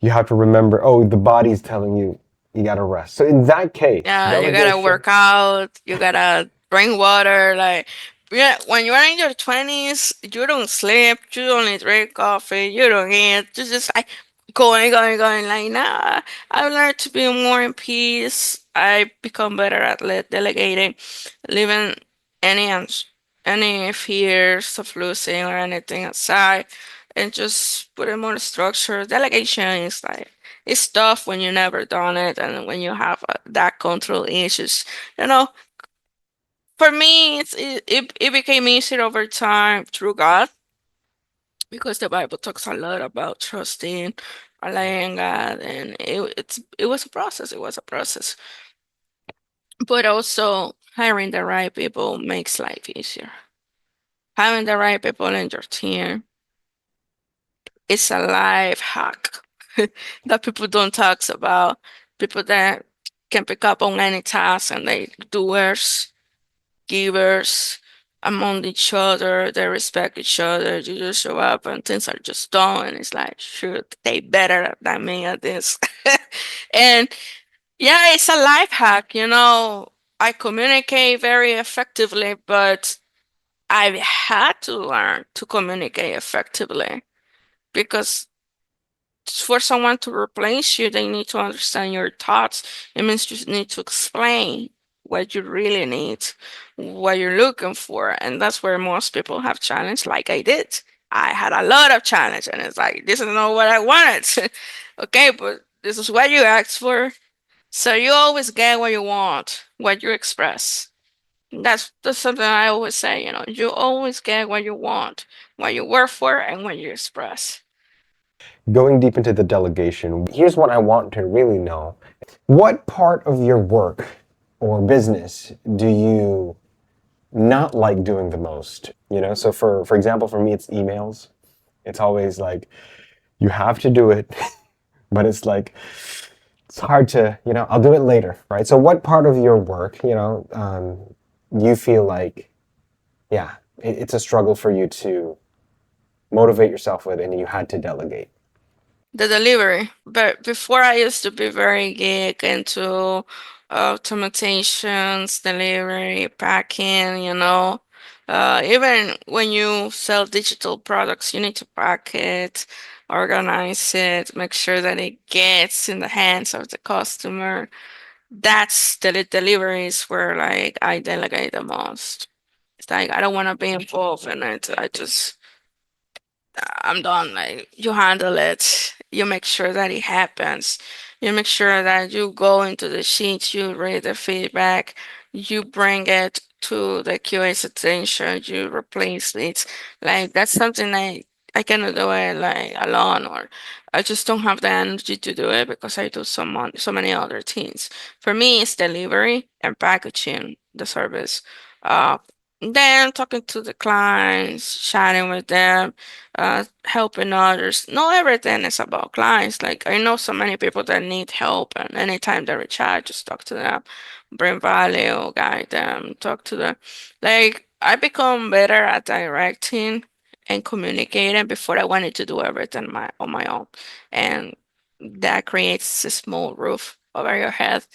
you have to remember, oh, the body's telling you you got to rest. So in that case, Yeah, you gotta delegation. work out. You gotta. Drink water, like, yeah, when you're in your 20s, you don't sleep, you only drink coffee, you don't eat, you just like going, going, going. Like, nah, I've learned to be more in peace. I become better at delegating, leaving any any fears of losing or anything aside, and just putting more structure. Delegation is like, it's tough when you never done it, and when you have that control issues. You know, for me, it became easier over time through God, because the Bible talks a lot about trusting, relying on God, and it was a process. It was a process, but also hiring the right people makes life easier. Having the right people in your team is a life hack that people don't talk about. People that can pick up on any task and they doers, givers among each other. They respect each other. You just show up and things are just done. And it's like, shoot, they better than me at this. And yeah, it's a life hack. I communicate very effectively, but I've had to learn to communicate effectively, because for someone to replace you, they need to understand your thoughts. It means you need to explain what you really need, what you're looking for. And that's where most people have challenge, like I did. I had a lot of challenge, and it's like, this is not what I wanted. Okay, but this is what you asked for. So you always get what you want, what you express. That's something I always say, you always get what you want, what you work for, and what you express. Going deep into the delegation, here's what I want to really know. What part of your work or business do you not like doing the most? So for example, for me, it's emails. It's always like you have to do it, but it's like it's hard to, I'll do it later, right? So what part of your work, you feel like, yeah, it's a struggle for you to motivate yourself with, and you had to delegate? The delivery. But before, I used to be very geek into automatations, delivery, packing, Even when you sell digital products, you need to pack it, organize it, make sure that it gets in the hands of the customer. That's the deliveries where, like, I delegate the most. It's like I don't want to be involved in it. I'm done. Like, you handle it. You make sure that it happens. You make sure that you go into the sheets, you read the feedback, you bring it to the QA's attention, you replace it. Like, that's something I cannot do it like alone, or I just don't have the energy to do it because I do so many other things. For me, it's delivery and packaging the service. Uh, then talking to the clients, chatting with them, helping others. Not everything is about clients. Like, I know so many people that need help, and anytime they reach out, just talk to them, bring value, guide them, talk to them. Like, I become better at directing and communicating. Before, I wanted to do everything on my own, and that creates a small roof over your head.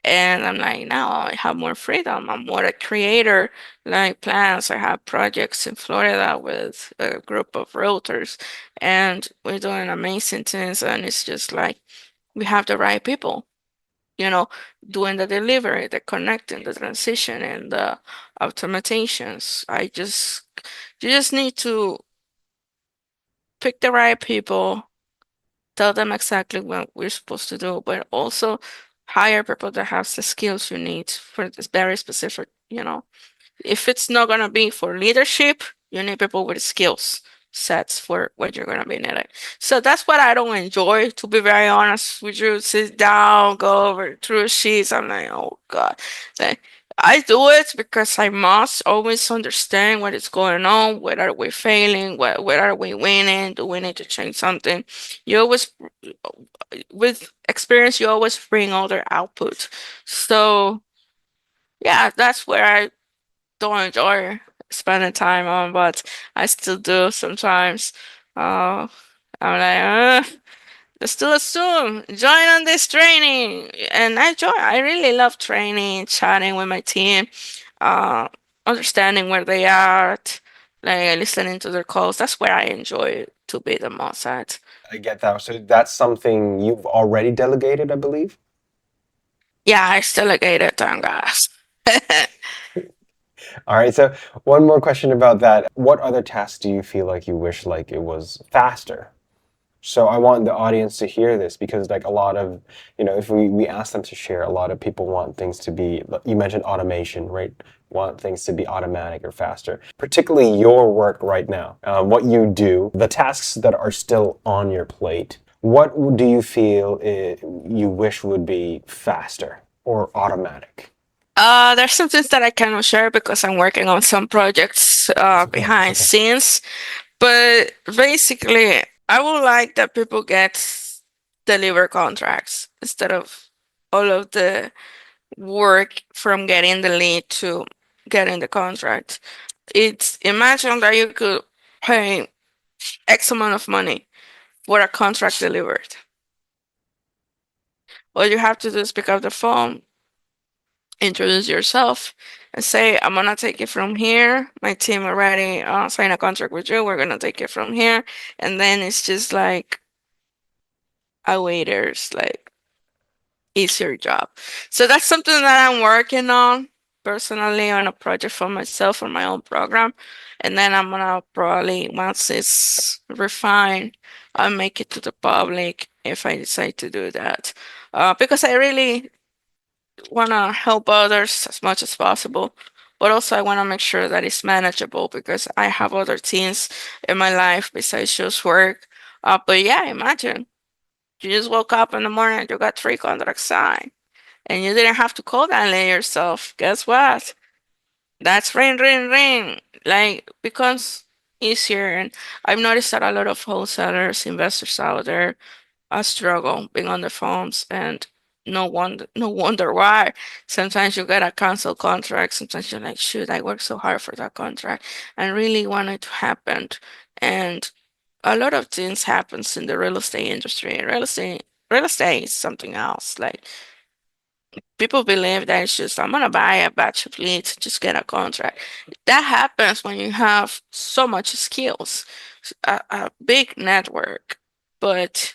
And I'm like, now I have more freedom. I'm more a creator, like plans. I have projects in Florida with a group of realtors, and we're doing amazing things. And it's just like we have the right people, you know, doing the delivery, the connecting, the transition, and the automatations. You just need to pick the right people, tell them exactly what we're supposed to do, but also hire people that have the skills you need for this very specific, if it's not gonna be for leadership, you need people with skills sets for what you're gonna be needed. So that's what I don't enjoy, to be very honest with you. Sit down, go over through sheets. I'm like, oh God. Like, I do it because I must always understand what is going on. Where are we failing? Where are we winning? Do we need to change something? You always, with experience, you always bring other output. So yeah, that's where I don't enjoy spending time on, but I still do sometimes. Uh, I'm like, let's still assume, join on this training. And I really love training, chatting with my team. uh, understanding where they are at, like listening to their calls. That's where I enjoy to be the most at. I get that. So that's something you've already delegated, I believe. Yeah, I still get it, thank guys. All right. So one more question about that. What other tasks do you feel like you wish like it was faster? So I want the audience to hear this because like a lot of, if we ask them to share, a lot of people want things to be, you mentioned automation, right? Want things to be automatic or faster. Particularly your work right now, what you do, the tasks that are still on your plate. What do you feel you wish would be faster or automatic? There's some things that I cannot share because I'm working on some projects That's okay. That's behind okay. scenes. But basically, I would like that people get deliver contracts instead of all of the work from getting the lead to getting the contract. It's imagine that you could pay X amount of money for a contract delivered. All you have to do is pick up the phone, introduce yourself, and say, I'm gonna take it from here. My team already signed a contract with you. We're gonna take it from here. And then it's just like a waiter's like easier job. So that's something that I'm working on personally on a project for myself for my own program. And then I'm gonna probably once it's refined, I'll make it to the public if I decide to do that. Because I really wanna help others as much as possible. But also I wanna make sure that it's manageable because I have other things in my life besides just work. But yeah, imagine you just woke up in the morning and you got three contracts signed and you didn't have to call that lady yourself. Guess what? That's ring, ring, ring. Like becomes easier. And I've noticed that a lot of wholesalers, investors out there, struggle being on the phones and no wonder why. Sometimes you get a cancel contract. Sometimes you're like, shoot, I worked so hard for that contract and really want it to happen. And a lot of things happens in the real estate industry. Real estate is something else. Like people believe that it's just I'm gonna buy a batch of leads, just get a contract. That happens when you have so much skills, a big network. But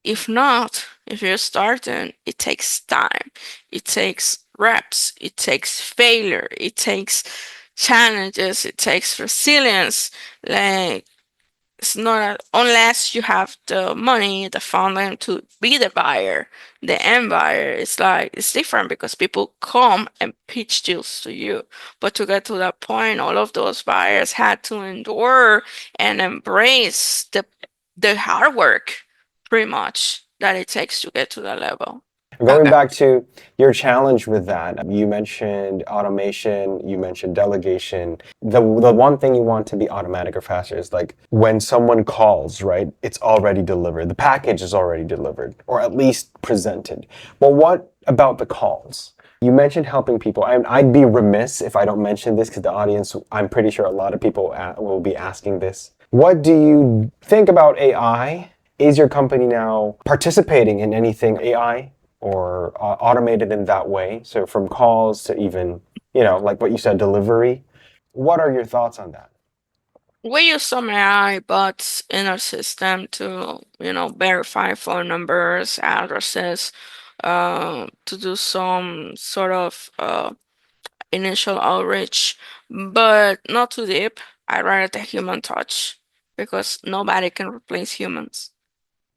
if not, if you're starting, it takes time. It takes reps. It takes failure. It takes challenges. It takes resilience. Like it's not unless you have the money, the funding to be the buyer, the end buyer. It's like it's different because people come and pitch deals to you. But to get to that point, all of those buyers had to endure and embrace the hard work, pretty much, that it takes to get to that level. Going Okay. back to your challenge with that, you mentioned automation, you mentioned delegation. The one thing you want to be automatic or faster is like when someone calls, right? It's already delivered. The package is already delivered, or at least presented. But what about the calls? You mentioned helping people. I'd be remiss if I don't mention this because the audience, I'm pretty sure a lot of people will be asking this. What do you think about AI? Is your company now participating in anything AI or automated in that way? So from calls to even, like what you said, delivery. What are your thoughts on that? We use some AI bots in our system to, verify phone numbers, addresses, to do some sort of initial outreach, but not too deep. I rather the human touch because nobody can replace humans.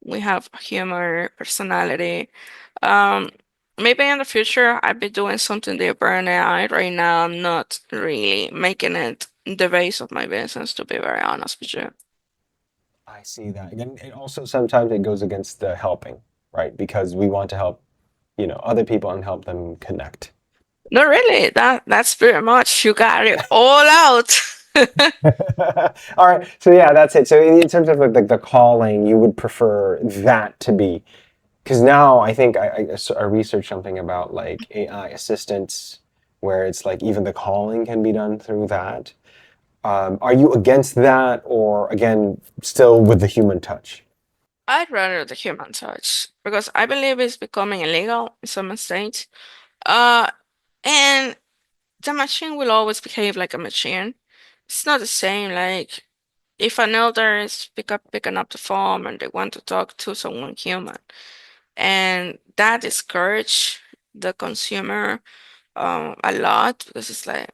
We have humor, personality. Um, Maybe in the future I'd be doing something deeper in AI. Right now, I'm not really making it the base of my business, to be very honest with you. I see that. And it also sometimes it goes against the helping, right? Because we want to help, other people and help them connect. No, really, that's pretty much you got it all out. All right. So yeah, that's it. So in terms of like the calling, you would prefer that to be because now I think I researched something about like AI assistants where it's like even the calling can be done through that. Are you against that or again still with the human touch? I'd rather the human touch because I believe it's becoming illegal in some states. Uh, and the machine will always behave like a machine. It's not the same. Like if an elder is picking up the phone and they want to talk to someone human, and that discourage the consumer a lot because it's like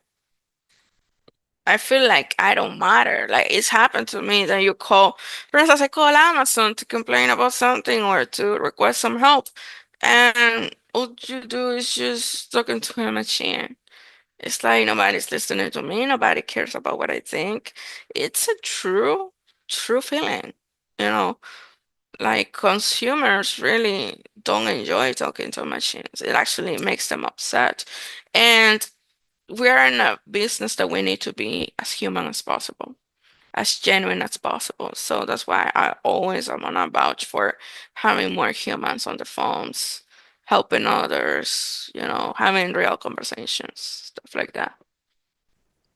I feel like I don't matter. Like it's happened to me that you call, for instance, I call Amazon to complain about something or to request some help, and all you do is just talking to a machine. It's like nobody's listening to me. Nobody cares about what I think. It's a true feeling. You know, like consumers really don't enjoy talking to machines. It actually makes them upset. And we're in a business that we need to be as human as possible, as genuine as possible. So that's why I always am on a vouch for having more humans on the phones, helping others, having real conversations, stuff like that.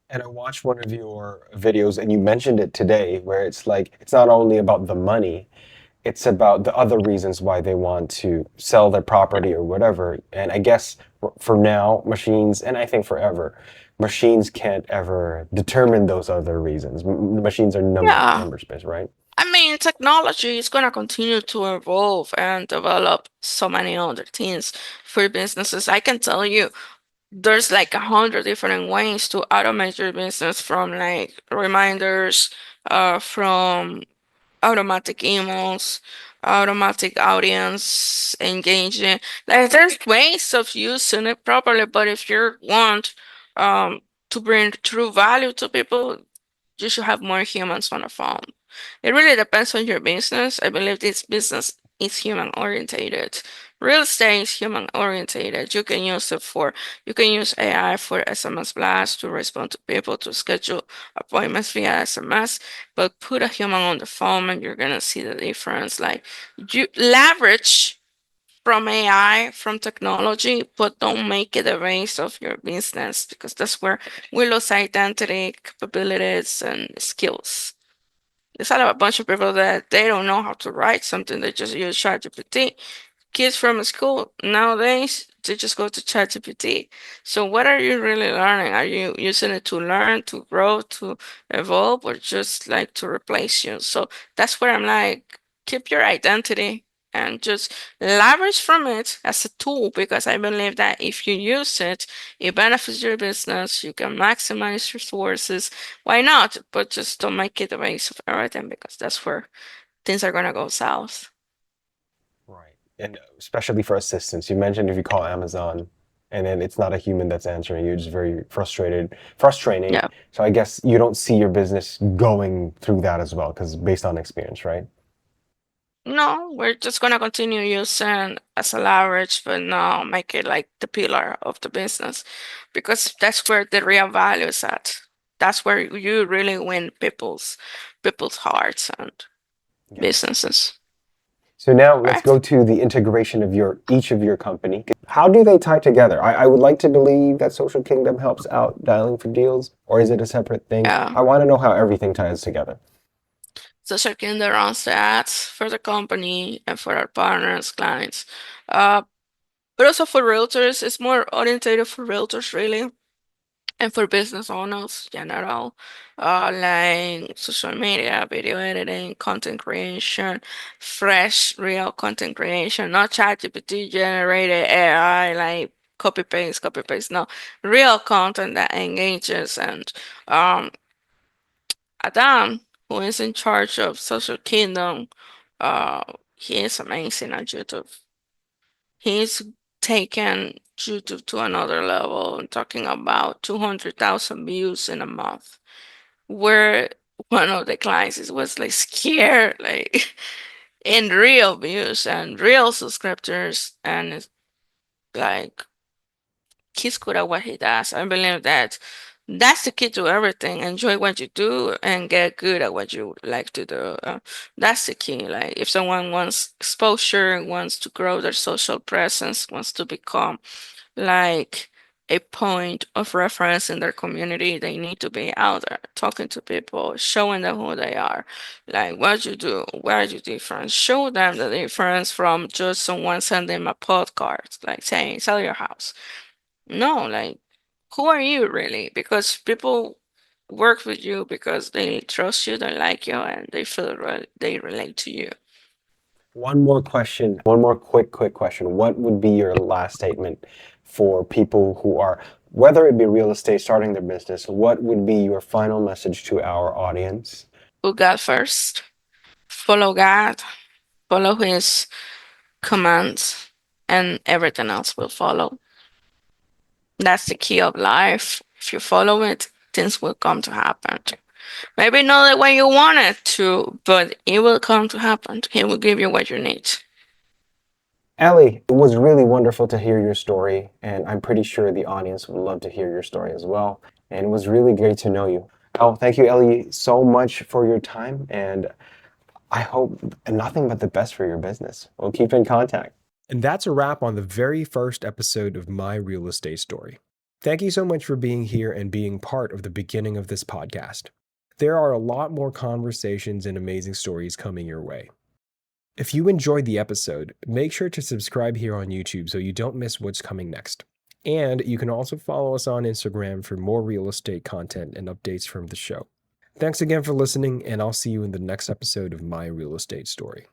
And I watched one of your videos, and you mentioned it today, where it's like it's not only about the money, it's about the other reasons why they want to sell their property or whatever. And I guess for now, machines, and I think forever, machines can't ever determine those other reasons. The machines are Yeah. number space, right? I mean, technology is going to continue to evolve and develop so many other things for businesses. I can tell you there's like 100 different ways to automate your business from like reminders, from automatic emails, automatic audience engagement. Like there's ways of using it properly, but if you want to bring true value to people, you should have more humans on the phone. It really depends on your business. I believe this business is human orientated. Real estate is human orientated. You can use AI for SMS blasts to respond to people, to schedule appointments via SMS, but put a human on the phone and you're gonna see the difference. Like you leverage from AI, from technology, but don't make it the base of your business because that's where we lose identity, capabilities, and skills. It's out of a bunch of people that they don't know how to write something. They just use ChatGPT. Kids from school nowadays, they just go to ChatGPT. So what are you really learning? Are you using it to learn, to grow, to evolve, or just like to replace you? So that's where I'm like, keep your identity and just leverage from it as a tool because I believe that if you use it, it benefits your business, you can maximize resources. Why not? But just don't make it the base of everything because that's where things are gonna go south. Right. And especially for assistance, you mentioned if you call Amazon and then it's not a human that's answering you, it's very frustrating. Yeah. So I guess you don't see your business going through that as well, because based on experience, right? No, we're just gonna continue using as a leverage, but no, make it like the pillar of the business because that's where the real value is at. That's where you really win people's hearts and Yes. businesses, So now let's right? go to the integration of your each of your company. How do they tie together? I would like to believe that Social Kingdom helps out dialing for deals, or is it a separate thing? Yeah. I want to know how everything ties together. So checking the runs the ads for the company and for our partners, clients. Uh, but also for realtors, it's more orientated for realtors really. And for business owners general, like social media, video editing, content creation, fresh, real content creation, not ChatGPT generated AI like copy paste. No, real content that engages. And um, Adam, who is in charge of Social Kingdom, uh, he is amazing at YouTube. He's taken YouTube to another level and talking about 200,000 views in a month. Where one of the clients was like scared, like in real views and real subscribers, and it's like he's good at what he does. I believe that that's the key to everything. Enjoy what you do and get good at what you like to do. That's the key. Like if someone wants exposure, wants to grow their social presence, wants to become like a point of reference in their community, they need to be out there talking to people, showing them who they are, like what you do, where are you different. Show them the difference from just someone sending a postcard, like saying, sell your house. No, like who are you really? Because people work with you because they trust you, they like you, and they feel they relate to you. One more question, one more quick question. What would be your last statement for people who are, whether it be real estate, starting their business, what would be your final message to our audience? Put God first, follow God, follow His commands, and everything else will follow. That's the key of life. If you follow it, things will come to happen. Maybe not the way you want it to, but it will come to happen. He will give you what you need. Ellie, it was really wonderful to hear your story, and I'm pretty sure the audience would love to hear your story as well. And it was really great to know you. Oh, thank you, Ellie, so much for your time, and I hope nothing but the best for your business. We'll keep in contact. And that's a wrap on the very first episode of My Real Estate Story. Thank you so much for being here and being part of the beginning of this podcast. There are a lot more conversations and amazing stories coming your way. If you enjoyed the episode, make sure to subscribe here on YouTube so you don't miss what's coming next. And you can also follow us on Instagram for more real estate content and updates from the show. Thanks again for listening, and I'll see you in the next episode of My Real Estate Story.